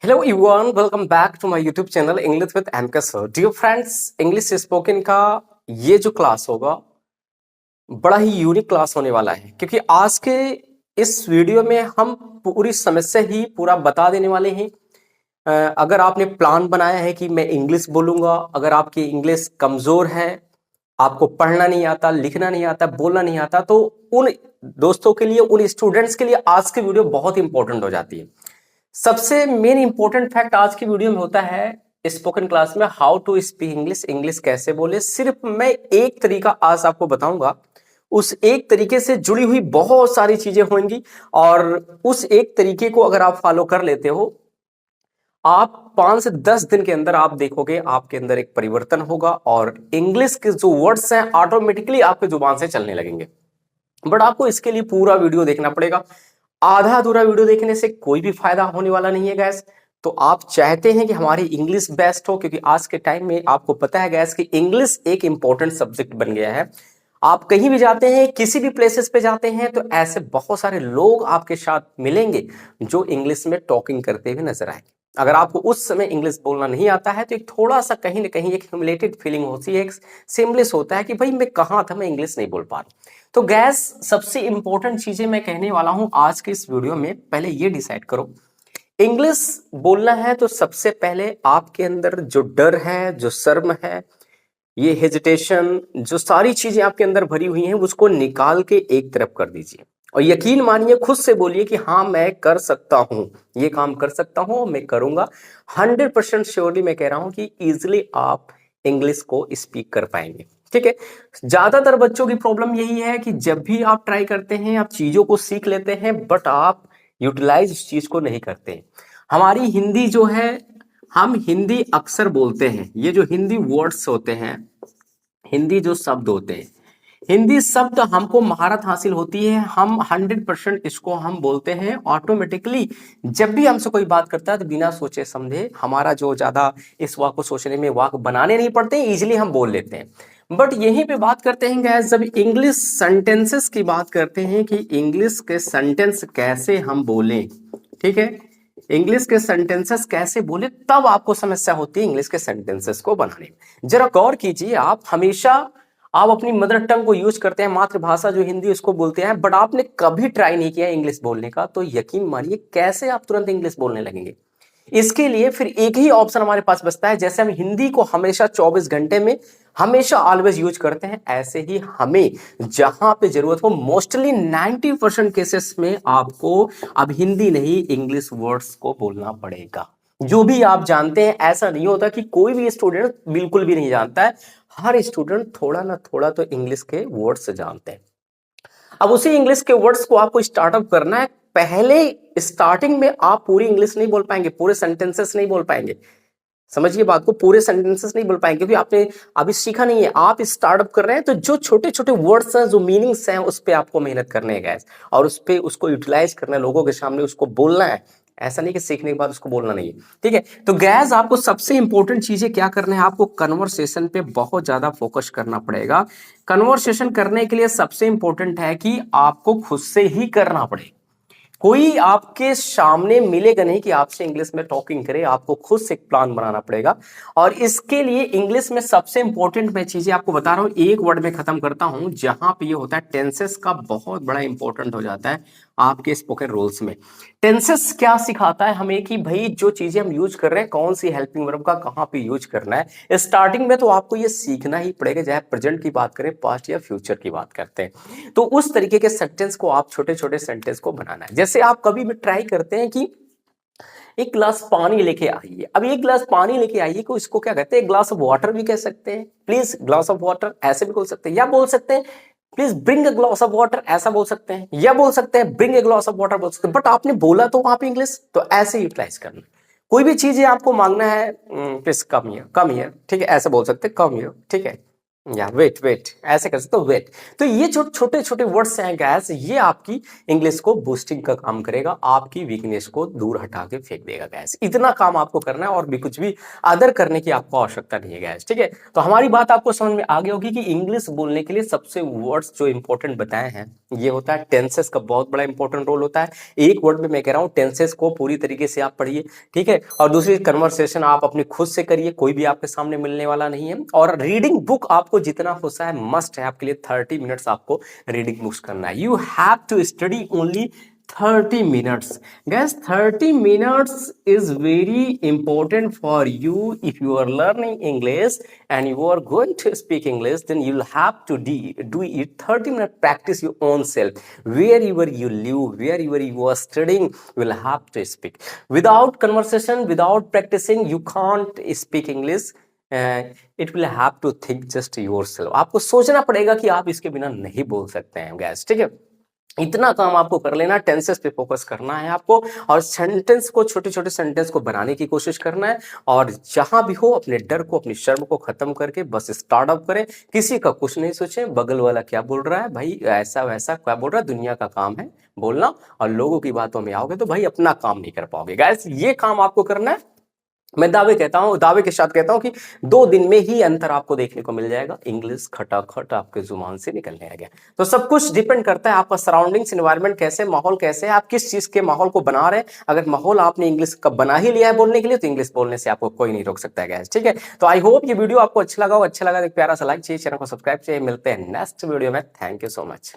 Hello everyone, welcome back to my YouTube channel English with MK sir. Dear friends, English spoken का ये जो class होगा बड़ा ही unique class होने वाला है, क्योंकि आज के इस वीडियो में हम पूरी समस्या ही पूरा बता देने वाले हैं। अगर आपने प्लान बनाया है कि मैं इंग्लिश बोलूंगा, अगर आपकी इंग्लिश कमजोर है, आपको पढ़ना नहीं आता, लिखना नहीं आता, बोलना नहीं आता, तो उन दोस्तों के लिए, उन स्टूडेंट्स के लिए आज की वीडियो बहुत इंपॉर्टेंट हो जाती है। सबसे मेन इंपॉर्टेंट फैक्ट आज की वीडियो में होता है स्पोकन क्लास में how to speak English, English कैसे बोले। सिर्फ मैं एक तरीका आज आपको बताऊंगा, उस एक तरीके से जुड़ी हुई बहुत सारी चीजें होंगी, और उस एक तरीके को अगर आप फॉलो कर लेते हो, आप 5 से 10 दिन के अंदर आप देखोगे आपके अंदर एक परिवर्तन होगा और इंग्लिश के जो वर्ड्स हैं ऑटोमेटिकली आपके जुबान से चलने लगेंगे। बट आपको इसके लिए पूरा वीडियो देखना पड़ेगा। आधा अधूरा वीडियो देखने से कोई भी फायदा होने वाला नहीं है गैस। तो आप चाहते हैं कि हमारी इंग्लिश बेस्ट हो, क्योंकि आज के टाइम में आपको पता है गैस कि इंग्लिश एक इंपॉर्टेंट सब्जेक्ट बन गया है। आप कहीं भी जाते हैं, किसी भी प्लेसेस पे जाते हैं, तो ऐसे बहुत सारे लोग आपके साथ मिलेंगे जो इंग्लिश में टॉकिंग करते हुए नजर आएंगे। अगर आपको उस समय इंग्लिश बोलना नहीं आता है तो एक थोड़ा सा कहीं ना कहीं एक ह्यूमिलेटेड फीलिंग होती है, एक सेमलेस होता है कि भाई मैं कहाँ था, मैं इंग्लिश नहीं बोल पा रहा। तो गैस, सबसे इंपॉर्टेंट चीजें मैं कहने वाला हूं आज के इस वीडियो में। पहले ये डिसाइड करो, इंग्लिश बोलना है तो सबसे पहले आपके अंदर जो डर है, जो शर्म है, ये हेजिटेशन, जो सारी चीजें आपके अंदर भरी हुई हैं, उसको निकाल के एक तरफ कर दीजिए और यकीन मानिए, खुद से बोलिए कि हाँ मैं कर सकता हूं, ये काम कर सकता हूं, मैं करूंगा। 100% श्योरली मैं कह रहा हूं कि इजिली आप इंग्लिश को स्पीक कर पाएंगे। ठीक है। ज्यादातर बच्चों की प्रॉब्लम यही है कि जब भी आप ट्राई करते हैं, आप चीजों को सीख लेते हैं, बट आप यूटिलाइज उस चीज को नहीं करते हैं। हमारी हिंदी जो है, हम हिंदी अक्सर बोलते हैं, ये जो हिंदी वर्ड्स होते हैं, हिंदी जो शब्द होते हैं, हिंदी शब्द हमको महारत हासिल होती है, हम 100% इसको हम बोलते हैं ऑटोमेटिकली। जब भी हमसे कोई बात करता है तो बिना सोचे समझे, हमारा जो ज्यादा इस वाक को सोचने में, वाक बनाने नहीं पड़ते, इजीली हम बोल लेते हैं। बट यहीं पे बात करते हैं गैस, जब इंग्लिश सेंटेंसेस की बात करते हैं कि इंग्लिश के सेंटेंस कैसे हम बोलें, ठीक है, इंग्लिश के सेंटेंसेस कैसे बोले, तब आपको समस्या होती है इंग्लिश के सेंटेंसेस को बनाने में। जरा गौर कीजिए, आप हमेशा आप अपनी मदर टंग को यूज करते हैं, मातृभाषा जो हिंदी उसको बोलते हैं, बट आपने कभी ट्राई नहीं किया इंग्लिश बोलने का, तो यकीन मानिए कैसे आप तुरंत इंग्लिश बोलने लगेंगे। इसके लिए फिर एक ही ऑप्शन हमारे पास बचता है। जैसे हम हिंदी को हमेशा 24 घंटे में हमेशा ऑलवेज यूज करते हैं, ऐसे ही हमें जहां पे जरूरत हो, मोस्टली 90% केसेस में आपको अब हिंदी नहीं, इंग्लिश वर्ड्स को बोलना पड़ेगा। जो भी आप जानते हैं, ऐसा नहीं होता कि कोई भी स्टूडेंट बिल्कुल भी नहीं जानता है। हर स्टूडेंट थोड़ा ना थोड़ा तो इंग्लिश के वर्ड्स जानते हैं। अब उसी इंग्लिश के वर्ड्स को आपको स्टार्टअप करना है। पहले स्टार्टिंग में आप पूरी इंग्लिश नहीं बोल पाएंगे, पूरे सेंटेंसेस नहीं बोल पाएंगे। समझिए बात को, पूरे सेंटेंसेस नहीं बोल पाएंगे क्योंकि आपने अभी सीखा नहीं है, आप स्टार्टअप कर रहे हैं। तो जो छोटे छोटे वर्ड्स हैं, जो मीनिंग्स हैं, उस पर आपको मेहनत करने है गैस, और उस पर उसको यूटिलाइज करना है, लोगों के सामने उसको बोलना है। ऐसा नहीं कि सीखने के बाद उसको बोलना नहीं है। ठीक है। तो गैस, आपको सबसे इंपॉर्टेंट चीजें क्या करना है, आपको कन्वर्सेशन पे बहुत ज्यादा फोकस करना पड़ेगा। कन्वर्सेशन करने के लिए सबसे इंपॉर्टेंट है कि आपको खुद से ही करना पड़ेगा। कोई आपके सामने मिलेगा नहीं कि आपसे इंग्लिश में टॉकिंग करे, आपको खुद से एक प्लान बनाना पड़ेगा। और इसके लिए इंग्लिश में सबसे इंपॉर्टेंट मैं चीजें आपको बता रहा हूं, एक वर्ड में खत्म करता हूं, जहां पे ये होता है टेंसेस का बहुत बड़ा इंपॉर्टेंट हो जाता है आपके स्पोकन रूल्स में। टेंसेस क्या सिखाता है हमें कि भाई जो चीजें हम यूज कर रहे हैं, कौन सी हेल्पिंग वर्ब का कहां पे यूज करना है। स्टार्टिंग में तो आपको ये सीखना ही पड़ेगा, चाहे प्रेजेंट की बात करें, पास्ट या फ्यूचर की बात करते हैं। तो उस तरीके के सेंटेंस को आप, छोटे छोटे सेंटेंस को बनाना है। जैसे आप कभी भी ट्राई करते हैं कि एक गिलास पानी लेके आइए। अब एक गिलास पानी लेके आइए को इसको क्या कहते हैं, ग्लास ऑफ वाटर भी कह सकते हैं, प्लीज ग्लास ऑफ वाटर ऐसे भी बोल सकते हैं, या बोल सकते हैं please bring a glass of water, ऐसा बोल सकते हैं, या बोल सकते हैं bring a glass of water बोल सकते हैं। बट आपने बोला तो वहां पे इंग्लिश, तो ऐसे यूटिलाइज करना। कोई भी चीज आपको मांगना है, please come here, come here, ठीक है, ऐसे बोल सकते हैं, कम हियर, ठीक है। या वेट वेट ऐसे कर सकते हो, वेट। तो ये जो छोटे छोटे वर्ड्स हैं गैस, ये आपकी इंग्लिश को बूस्टिंग का काम करेगा, आपकी वीकनेस को दूर हटा के फेंक देगा गैस। इतना काम आपको करना है और भी कुछ भी अदर करने की आपको आवश्यकता नहीं है गैस, ठीक है। तो हमारी बात आपको समझ में आ गई होगी कि इंग्लिश बोलने के लिए सबसे वर्ड्स जो इंपॉर्टेंट बताए हैं, ये होता है टेंसेस का बहुत बड़ा इंपॉर्टेंट रोल होता है। एक वर्ड में मैं कह रहा हूँ, टेंसेस को पूरी तरीके से आप पढ़िए, ठीक है। और दूसरी, कन्वर्सेशन आप अपनी खुद से करिए, कोई भी आपके सामने मिलने वाला नहीं है। और रीडिंग बुक आपको जितना हो सके मस्ट है आपके लिए, 30 मिनट्स आपको रीडिंग बुक्स करना है। You have to study only 30 minutes. Guys, 30 minutes is very important for you. If you are learning English and you are going to speak English, then you'll have to do it 30 minute practice your own self. Wherever you live, wherever you are studying, you will have to speak. Without conversation, without practicing, you can't speak English. It will have to think just yourself. आपको सोचना पड़ेगा कि आप इसके बिना नहीं बोल सकते हैं गैस, ठीक है। इतना काम आपको कर लेना, टेंसेस पे फोकस करना है आपको, और सेंटेंस को, छोटे छोटे सेंटेंस को बनाने की कोशिश करना है। और जहां भी हो, अपने डर को, अपनी शर्म को खत्म करके बस स्टार्ट अप करें। किसी का कुछ नहीं सोचें, बगल वाला क्या बोल रहा है भाई, ऐसा वैसा क्या बोल रहा है, दुनिया का काम है बोलना। और लोगों की बातों में आओगे तो भाई अपना काम नहीं कर पाओगे गैस। ये काम आपको करना है। मैं दावे के साथ कहता हूं कि 2 दिन में ही अंतर आपको देखने को मिल जाएगा, इंग्लिश खटाखट आपके जुबान से निकलने आ गया। तो सब कुछ डिपेंड करता है आपका सराउंडिंग्स, एनवायरनमेंट कैसे, माहौल कैसे है, आप किस चीज के माहौल को बना रहे हैं। अगर माहौल आपने इंग्लिश का बना ही लिया है बोलने के लिए, तो इंग्लिश बोलने से आपको कोई नहीं रोक सकता है गैस, ठीक है। तो आई होप ये वीडियो आपको अच्छा लगा हो। अच्छा लगा तो प्यारा सा लाइक चाहिए, चैनल को सब्सक्राइब चाहिए। मिलते हैं नेक्स्ट वीडियो में। Thank you so much.